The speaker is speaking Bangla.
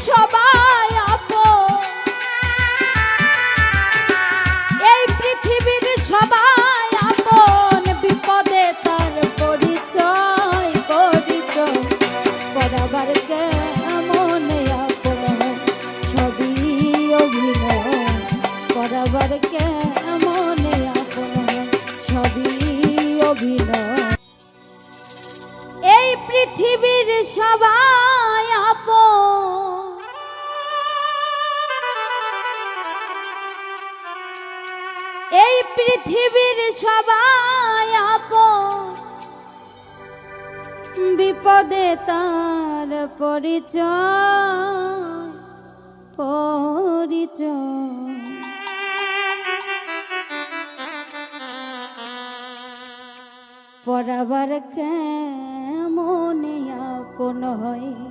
সবাই আপন, এই পৃথিবীর সবাই আপন, বিপদে তার পরিচয় পরাবার কেমন আপন সবই অভিনয়, পরাবার কেমন আপন সবই অভিনয়। এই পৃথিবীর সবাই আপন, এই পৃথিবীর সবাই আপন, বিপদে তার পরিচয় পরাবার কেমন আপন হয়।